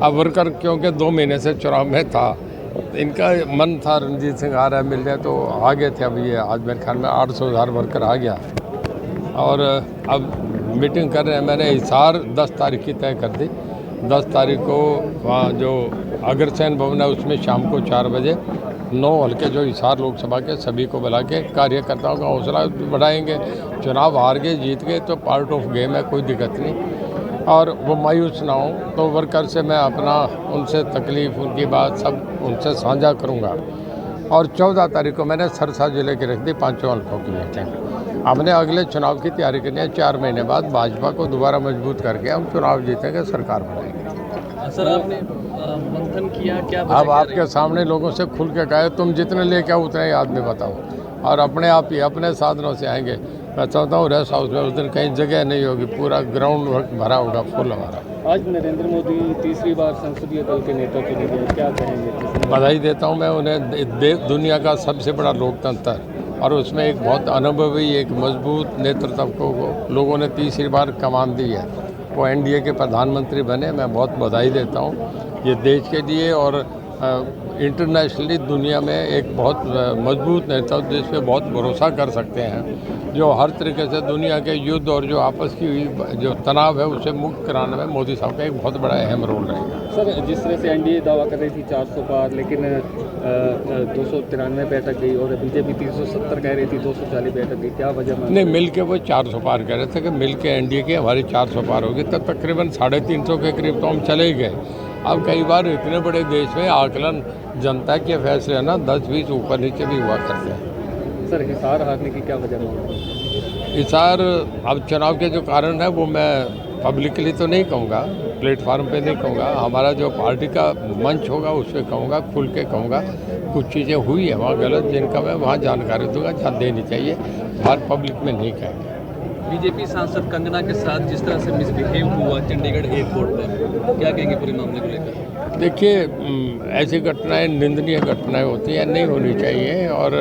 अब वर्कर क्योंकि 2 महीने से चुनाव में था, इनका मन था रणजीत सिंह आ रहा है मिल जाए, तो आ गए थे। अब ये आज मेरे ख्याल में 800,000 वर्कर आ गया और अब मीटिंग कर रहे हैं। मैंने हिसार 10 तारीख की तय कर दी। 10 तारीख को वहाँ जो अग्रसेन भवन है उसमें शाम को 4 बजे 9 हल्के जो हिसार लोकसभा के सभी को बुला के कार्यकर्ताओं का हौसला बढ़ाएंगे। चुनाव हार गए जीत गए तो पार्ट ऑफ गेम है, कोई दिक्कत नहीं। और वो मायूस ना हो, तो वर्कर से मैं अपना उनसे तकलीफ़ उनकी बात सब उनसे साझा करूँगा। और 14 तारीख को मैंने सरसा जिले की रख दी 5 हल्कों की मीटिंग। हमने अगले चुनाव की तैयारी करनी है। 4 महीने बाद भाजपा को दोबारा मजबूत करके हम चुनाव जीतेंगे, सरकार बनाएंगे। सर आपने मंथन किया क्या? अब आपके सामने लोगों से खुल के कहे तुम जितने लेके आओ उतने ही आदमी बताओ, और अपने आप ही अपने साधनों से आएंगे। मैं चाहता हूँ रेस्ट हाउस में उस दिन कहीं जगह नहीं होगी, पूरा ग्राउंड वर्क भरा होगा फुल हमारा। आज नरेंद्र मोदी तीसरी बार संसदीय दल के नेता चुने गए, क्या कहेंगे? बधाई देता हूँ मैं उन्हें। दुनिया का सबसे बड़ा लोकतंत्र और उसमें एक बहुत अनुभवी एक मजबूत नेतृत्व को लोगों ने तीसरी बार कमान दी है। वो एनडीए के प्रधानमंत्री बने, मैं बहुत बधाई देता हूँ ये देश के लिए और इंटरनेशनली दुनिया में एक बहुत मजबूत नेता जिस पे बहुत भरोसा कर सकते हैं, जो हर तरीके से दुनिया के युद्ध और जो आपस की जो तनाव है उसे मुक्त कराने में मोदी साहब का एक बहुत बड़ा अहम रोल रहेगा। सर जिस तरह से एनडीए दावा कर रही थी 400 पार, लेकिन 293 बैठक गई और बीजेपी 370 कह रही थी, 240 बैठक गई, क्या वजह? नहीं, मिल के वो 400 पार कह रहे थे कि मिल के एनडीए की हमारी 400 पार होगी, तब तकरीबन 350 के करीब तो हम चले ही गए। अब कई बार इतने बड़े देश में आकलन जनता के फैसले है ना, 10-20 ऊपर नीचे भी हुआ करते हैं। सर हिसार हारने की क्या वजह? हिसार अब चुनाव के जो कारण है वो मैं पब्लिकली तो नहीं कहूँगा, प्लेटफार्म पे नहीं कहूँगा, हमारा जो पार्टी का मंच होगा उस पर कहूँगा, खुल के कहूँगा। कुछ चीज़ें हुई है वहाँ गलत, जिनका मैं वहाँ जानकारी दूँगा, जहाँ देनी चाहिए, बाहर पब्लिक में नहीं कहेंगे। बीजेपी सांसद कंगना के साथ जिस तरह से मिसबिहेव हुआ चंडीगढ़ एयरपोर्ट पर, क्या कहेंगे पूरे मामले को लेकर? देखिए, ऐसी घटनाएं निंदनीय घटनाएं होती हैं, नहीं होनी चाहिए। और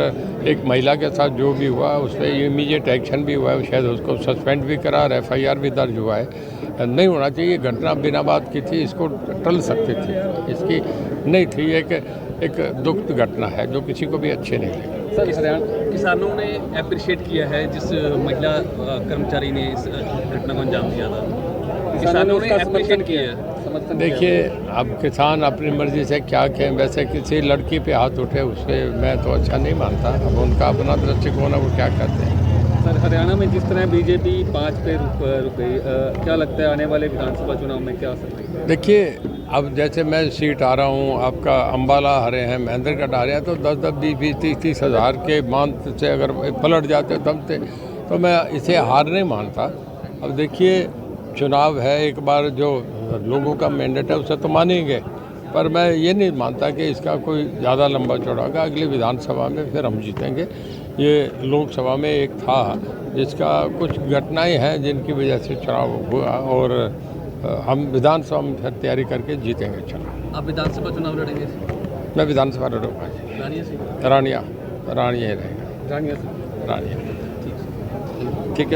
एक महिला के साथ जो भी हुआ उस पर इमीडिएट एक्शन भी हुआ है, शायद उसको सस्पेंड भी करा और FIR भी दर्ज हुआ है। नहीं होना चाहिए, घटना बिना बात की थी, इसको टल सकती थी, इसकी नहीं थी। एक दुखद घटना है जो किसी को भी अच्छे नहीं लगे। सर किसानों ने अप्रिशिएट किया है जिस महिला कर्मचारी ने इस घटना को अंजाम दिया था, किसानों ने अप्रिशिएट किया है। देखिए, अब किसान अपनी मर्जी से क्या कहें, वैसे किसी लड़की पे हाथ उठे उससे मैं तो अच्छा नहीं मानता। अब उनका अपना दृष्टिकोण है, वो क्या कहते हैं। सर हरियाणा में जिस तरह बीजेपी 5 पे रुक गई, क्या लगता है आने वाले विधानसभा चुनाव में क्या हो सकता है? देखिए, अब जैसे मैं सीट आ रहा हूँ, आपका अम्बाला हरे हैं, महेंद्रगढ़ आ रहे हैं, तो 10-10, 20-20, 30-30 हज़ार के मान से अगर पलट जाते दमते तो मैं इसे हार नहीं मानता। अब देखिए, चुनाव है, एक बार जो लोगों का मैंडेट है उसे तो मानेंगे, पर मैं ये नहीं मानता कि इसका कोई ज़्यादा लंबा चौड़ा होगा। अगली विधानसभा में फिर हम जीतेंगे। ये लोकसभा में एक था जिसका कुछ घटनाएं हैं जिनकी वजह से चुनाव हुआ, और हम विधानसभा में फिर तैयारी करके जीतेंगे चुनाव। आप विधानसभा चुनाव लड़ेंगे? मैं विधानसभा लड़ूंगा जी। रानिया से? रानिया रहेगा। रानिया से? रानिया।